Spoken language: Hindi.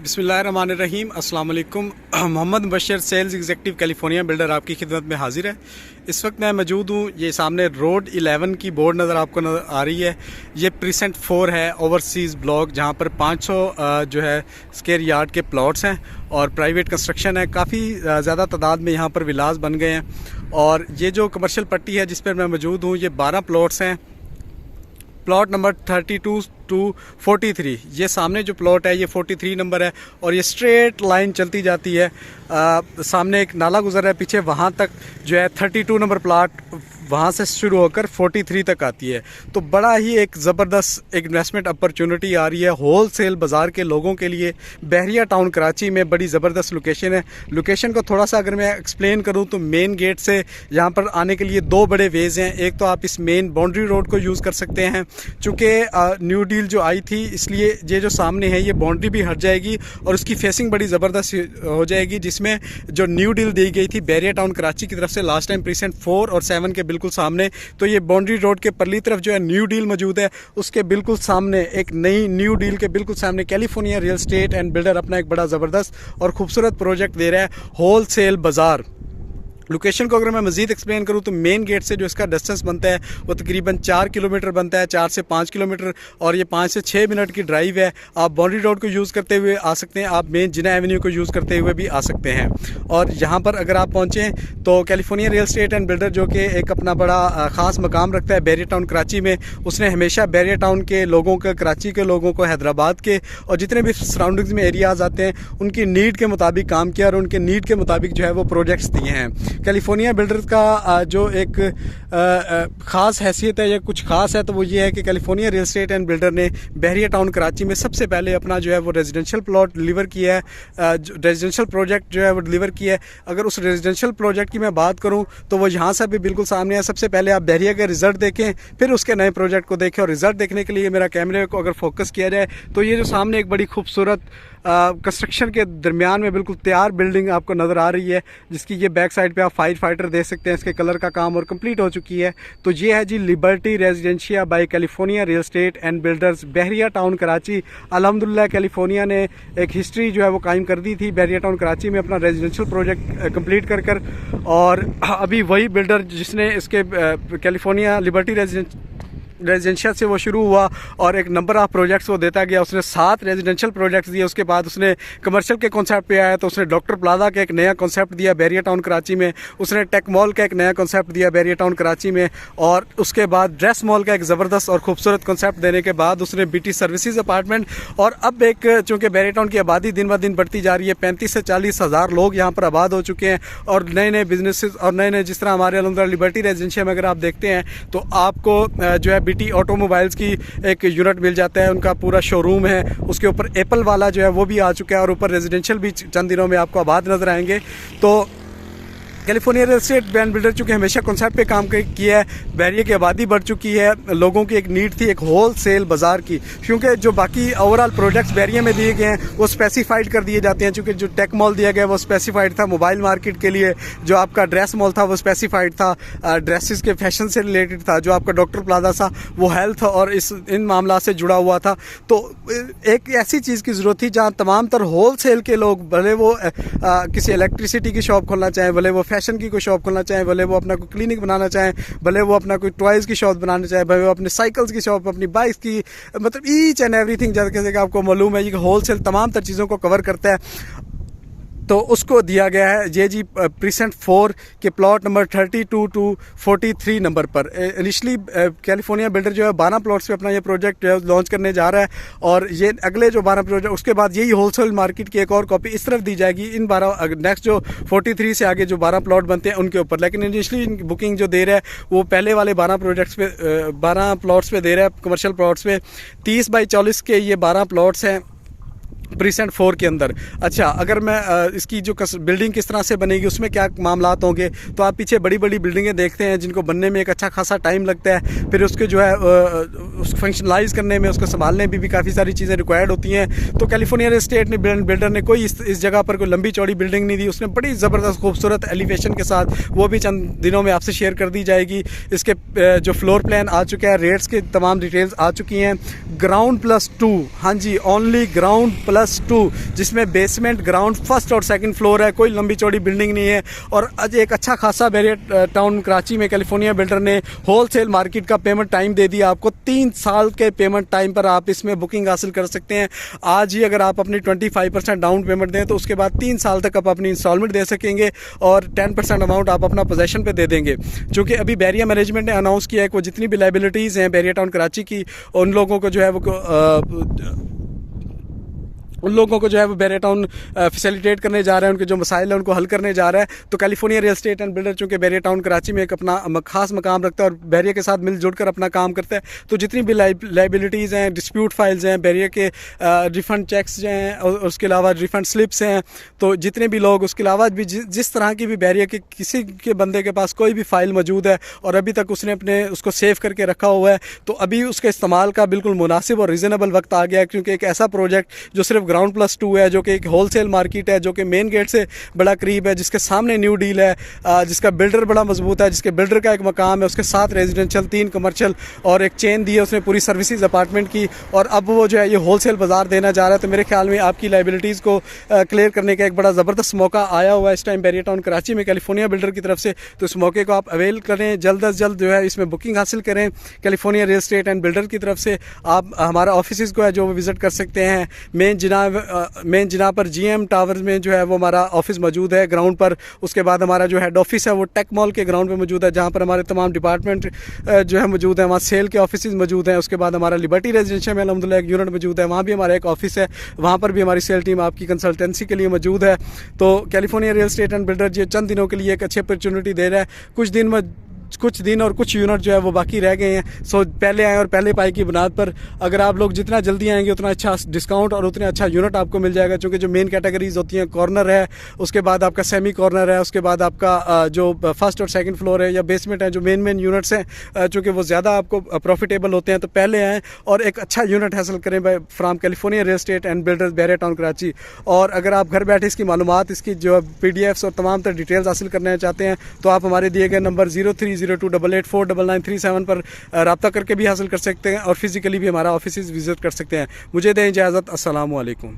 बिस्मिल्लाहिर्रहमानिर्रहीम अस्सलाम वालेकुम। मोहम्मद बशर सेल्स एग्जीक्यूटिव कैलिफोर्निया बिल्डर आपकी खिदमत में हाजिर है। इस वक्त मैं मौजूद हूँ, ये सामने रोड 11 की बोर्ड नज़र आपको नज़र आ रही है। ये प्रीसेंट 4 है, ओवरसीज़ ब्लॉक, जहाँ पर 500 जो है स्क्वायर यार्ड के प्लॉट्स हैं और प्राइवेट कंस्ट्रक्शन है। काफ़ी ज़्यादा तादाद में यहाँ पर विलास बन गए हैं। और ये जो कमर्शियल पट्टी है जिस पर मैं मौजूद हूँ, ये 12 प्लॉट्स हैं। प्लॉट नंबर 32 to 43, ये सामने जो प्लॉट है ये 43 नंबर है और ये स्ट्रेट लाइन चलती जाती है। सामने एक नाला गुजर रहा है पीछे, वहाँ तक जो है 32 नंबर प्लॉट वहाँ से शुरू होकर 43 तक आती है। तो बड़ा ही एक ज़बरदस्त इन्वेस्टमेंट अपॉर्चुनिटी आ रही है होल सेल बाज़ार के लोगों के लिए। बहरिया टाउन कराची में बड़ी ज़बरदस्त लोकेशन है। लोकेशन को थोड़ा सा अगर मैं एक्सप्लेन करूँ तो मेन गेट से यहाँ पर आने के लिए 2 बड़े वेज़ हैं। एक तो आप इस मेन बाउंड्री रोड को यूज़ कर सकते हैं, चूँकि न्यू डील जो आई थी इसलिए ये जो सामने है ये बाउंड्री भी हट जाएगी और उसकी फेसिंग बड़ी ज़बरदस्त हो जाएगी, जिसमें जो न्यू डील दी गई थी बहरिया टाउन कराची की तरफ से लास्ट टाइम प्रीसेंट 4 और 7 के बिल्कुल सामने। तो ये बाउंड्री रोड के परली तरफ जो है न्यू डील मौजूद है, उसके बिल्कुल सामने एक नई न्यू डील के बिल्कुल सामने California real estate and builder अपना एक बड़ा ज़बरदस्त और खूबसूरत प्रोजेक्ट दे रहा है, होल सेल बाज़ार। लोकेशन को अगर मैं मज़ीद एक्सप्लेन करूँ तो मेन गेट से जो इसका डिस्टेंस बनता है वो तकरीबन 4 किलोमीटर बनता है, 4 से 5 किलोमीटर, और ये 5 से 6 मिनट की ड्राइव है। आप बाउंड्री रोड को यूज़ करते हुए आ सकते हैं, आप मेन जिना एवेन्यू को यूज़ करते हुए भी आ सकते हैं। और यहाँ पर अगर आप पहुँचें तो California real estate and builder जो कि एक अपना बड़ा ख़ास मकाम रखता है बहरिया टाउन कराची में, उसने हमेशा बहरिया टाउन के लोगों को, कराची के लोगों को, हैदराबाद के और जितने भी सराउंडिंग्स में एरियाज़ आते हैं उनकी नीड के मुताबिक काम किया और उनके नीड के मुताबिक जो है वो प्रोजेक्ट्स दिए हैं। कैलिफोर्निया बिल्डर्स का जो एक ख़ास हैसियत है या कुछ ख़ास है तो वो ये है कि California real estate and builder ने बहरिया टाउन कराची में सबसे पहले अपना जो है वो रेजिडेंशियल प्लॉट डिलीवर किया है, रेजिडेंशियल प्रोजेक्ट जो है वो डिलीवर किया है। अगर उस रेजिडेंशियल प्रोजेक्ट की मैं बात करूँ तो वो यहाँ से भी बिल्कुल सामने है। सबसे पहले आप बहरिया का रिज़ल्ट देखें, फिर उसके नए प्रोजेक्ट को देखें। और रिज़ल्ट देखने के लिए मेरा कैमरे को अगर फोकस किया जाए तो ये जो सामने एक बड़ी खूबसूरत कंस्ट्रक्शन के दरमियान में बिल्कुल तैयार बिल्डिंग आपको नज़र आ रही है, जिसकी ये बैक साइड पे आप फायर फाइटर देख सकते हैं। इसके कलर का काम और कंप्लीट हो चुकी है। तो ये है जी Liberty Residencia by California real estate and builders, Bahria town Karachi. अल्हम्दुलिल्लाह कैलिफोर्निया ने एक हिस्ट्री जो है वो कायम कर दी थी बहरिया टाउन कराची में अपना रेजिडेंशियल प्रोजेक्ट कंप्लीट कर और अभी वही बिल्डर जिसने इसके कैलिफोर्निया लिबर्टी रेजिडेंशियल से वो शुरू हुआ और एक नंबर ऑफ प्रोजेक्ट्स वो देता गया। उसने 7 रेजिडेंशियल प्रोजेक्ट्स दिए, उसके बाद उसने कमर्शियल के कॉन्सेप्ट पे आया तो उसने डॉक्टर प्लाजा का एक नया कॉन्सेप्ट दिया बहरिया टाउन कराची में, उसने टेक मॉल का एक नया कॉन्सेप्ट दिया बहरिया टाउन कराची में, और उसके बाद ड्रेस मॉल का एक ज़बरदस्त और खूबसूरत कॉन्सेप्ट देने के बाद उसने बीटी सर्विसेज अपार्टमेंट। और अब एक चूँकि बहरिया टाउन की आबादी दिन ब दिन बढ़ती जा रही है, 35 से 40 हज़ार लोग यहाँ पर आबाद हो चुके हैं और नए नए बिजनेसेस और नए नए, जिस तरह हमारे अल्हम्दुलिल्लाह लिबर्टी रेजिडेंशिया में अगर आप देखते हैं तो आपको जो है बीटी ऑटोमोबाइल्स की एक यूनिट मिल जाता है, उनका पूरा शोरूम है, उसके ऊपर एप्पल वाला जो है वो भी आ चुका है और ऊपर रेजिडेंशियल भी चंद दिनों में आपको आबाद नजर आएंगे। तो California real estate and builder चूँकि हमेशा कॉन्सेप्ट पे काम किया है, बहरिया की आबादी बढ़ चुकी है, लोगों की एक नीड थी एक होल सेल बाज़ार की, क्योंकि जो बाकी ओवरऑल प्रोजेक्ट्स बहरिया में दिए गए हैं वो स्पेसिफाइड कर दिए जाते हैं। चूँकि जो टेक मॉल दिया गया वो स्पेसिफाइड था मोबाइल मार्केट के लिए, जो आपका ड्रेस मॉल था वो स्पेसिफाइड था ड्रेसेस के फैशन से रिलेटेड था, जो आपका डॉक्टर प्लाजा था वो हेल्थ और इन मामला से जुड़ा हुआ था। तो एक ऐसी चीज़ की ज़रूरत थी जहाँ तमाम तर होल सेल के लोग, भले वो किसी इलेक्ट्रिसिटी की शॉप खोलना चाहें, भले वो फैशन की कोई शॉप खोलना चाहें, भले वो अपना कोई क्लिनिक बनाना चाहें, भले वो अपना कोई टॉयज़ की शॉप बनाना चाहें, भले वो अपने साइकिल्स की शॉप, अपनी बाइक्स की, मतलब ईच एंड एवरीथिंग, जैसे कि आपको मालूम है ये होलसेल तमाम तर चीज़ों को कवर करता है। तो उसको दिया गया है ये जी प्रीसेंट 4 के प्लॉट नंबर 32 to 43 नंबर पर। इनिशली कैलिफोर्निया बिल्डर जो है 12 प्लॉट्स पे अपना ये प्रोजेक्ट लॉन्च करने जा रहा है और ये अगले जो 12 प्रोजेक्ट, उसके बाद यही होलसेल मार्केट की एक और कॉपी इस तरफ दी जाएगी इन 12 नेक्स्ट जो 43 से आगे जो 12 प्लॉट बनते हैं उनके ऊपर। लेकिन इनिशली बुकिंग जो दे रहा है वो पहले वाले 12 प्रोजेक्ट्स पे 12 प्लॉट्स पे दे रहा है, कमर्शियल प्लॉट्स पे 30 बाई 40 के ये 12 प्लॉट्स हैं प्रीसेंट 4 के अंदर। अच्छा, अगर मैं इसकी जो बिल्डिंग किस तरह से बनेगी उसमें क्या मामलात होंगे, तो आप पीछे बड़ी बड़ी बिल्डिंगें देखते हैं जिनको बनने में एक अच्छा खासा टाइम लगता है, फिर उसके जो है उसको फंक्शनलाइज करने में, उसको संभालने में भी काफ़ी सारी चीज़ें रिक्वायर्ड होती हैं। तो कैलिफोर्निया रियल एस्टेट ने बिल्डर ने कोई इस जगह पर कोई लंबी चौड़ी बिल्डिंग नहीं दी, उसने बड़ी ज़बरदस्त खूबसूरत एलिवेशन के साथ, वो भी चंद दिनों में आपसे शेयर कर दी जाएगी। इसके जो फ्लोर प्लान आ चुका है, रेट्स की तमाम डिटेल्स आ चुकी हैं। ग्राउंड +2, हाँ जी, ओनली ग्राउंड +2 2, जिसमें बेसमेंट, ग्राउंड, फर्स्ट और सेकंड फ्लोर है, कोई लंबी चौड़ी बिल्डिंग नहीं है। और आज एक अच्छा खासा बैरियर टाउन कराची में कैलिफोर्निया बिल्डर ने होलसेल मार्केट का पेमेंट टाइम दे दिया आपको। 3 साल के पेमेंट टाइम पर आप इसमें बुकिंग हासिल कर सकते हैं। आज ही अगर आप अपनी 25% डाउन पेमेंट दें तो उसके बाद 3 साल तक आप अपनी इंस्टॉलमेंट दे सकेंगे और 10% अमाउंट आप अपना पोजेशन पे दे देंगे। चूँकि अभी बैरियर मैनेजमेंट ने अनाउंस किया है कि वो जितनी भी लाइबिलिटीज़ हैं बैरियर टाउन कराची की, उन लोगों को जो है वो बैरियर टाउन फैसिलिटेट करने जा रहा है, उनके जो मसाइल हैं उनको हल करने जा रहा है। तो California real estate and builder चूँकि बैरियर टाउन कराची में एक अपना खास मकाम रखता है और बैरियर के साथ मिलजुल कर अपना काम करता है, तो जितनी भी लाइबिलिटीज़ हैं, डिस्प्यूट फाइल्स हैं, बैरियर के रिफ़ंड चेक्स जो हैं और उसके अलावा रिफ़ंड स्लिप्स हैं, तो जितने भी लोग, उसके अलावा भी जिस तरह की भी बैरियर के किसी के बंदे के पास कोई भी फ़ाइल मौजूद है और अभी तक उसने अपने उसको सेव करके रखा हुआ है, तो अभी उसके इस्तेमाल का बिल्कुल मुनासिब और रीज़नेबल वक्त आ गया है। क्योंकि एक ऐसा प्रोजेक्ट जो सिर्फ ग्राउंड+2 है, जो कि एक होलसेल मार्केट है, जो कि मेन गेट से बड़ा करीब है, जिसके सामने न्यू डील है, जिसका बिल्डर बड़ा मजबूत है, जिसके बिल्डर का एक मकाम है, उसके साथ रेजिडेंशियल, 3 कमर्शियल और एक चेन दी है उसने पूरी सर्विसेज अपार्टमेंट की, और अब वो जो है ये होलसेल बाजार देना जा रहा है। तो मेरे ख्याल में आपकी लाइबिलिटीज़ को क्लियर करने का एक बड़ा ज़बरदस्त मौका आया हुआ है इस टाइम बैरियर टाउन कराची में कैलिफोर्निया बिल्डर की तरफ से। तो इस मौके को आप अवेल करें, जल्द अज जल्द जो है इसमें बुकिंग हासिल करें। California real estate and builder की तरफ से आप हमारा ऑफिस को है जो विज़िट कर सकते हैं। मेन जिना पर GM टावर्स में जो है वो हमारा ऑफिस मौजूद है ग्राउंड पर। उसके बाद हमारा जो हेड ऑफिस है वो टेक मॉल के ग्राउंड पे मौजूद है, जहाँ पर हमारे तमाम डिपार्टमेंट जो है मौजूद है। वहाँ सेल के ऑफिस मौजूद हैं। उसके बाद हमारा लिबर्टी रेजिडेंशियल में अल्हम्दुलिल्लाह एक यूनिट मौजूद है, वहाँ भी हमारा एक ऑफिस है, वहाँ पर भी हमारी सेल टीम आपकी कंसल्टेंसी के लिए मौजूद है। तो California real estate and builder ये चंद दिनों के लिए एक अच्छी अपॉर्चुनिटी दे रहा है। कुछ दिन और कुछ यूनिट जो है वो बाकी रह गए हैं। सो पहले आए और पहले पाई की बुनियाद पर अगर आप लोग जितना जल्दी आएंगे उतना अच्छा डिस्काउंट और उतना अच्छा यूनिट आपको मिल जाएगा। क्योंकि जो मेन कैटेगरीज होती हैं, कॉर्नर है, उसके बाद आपका सेमी कॉर्नर है, उसके बाद आपका जो फर्स्ट और सेकंड फ्लोर है या बेसमेंट है, जो मेन यूनिट्स हैं, चूँकि वो ज़्यादा आपको प्रॉफिटेबल होते हैं, तो पहले आएँ और एक अच्छा यूनिट हासिल करें from California real estate and builders barrier town Karachi. और अगर आप घर बैठे इसकी मालूमात, इसकी जो PDFs और तमाम तरह डिटेल्स हासिल करना चाहते हैं तो आप हमारे दिए गए नंबर 0302884997 पर रब्ता करके भी हासिल कर सकते हैं और फिज़िकली भी हमारा ऑफिस विज़िट कर सकते हैं। मुझे दें इजाज़त। अस्सलामु अलैकुम।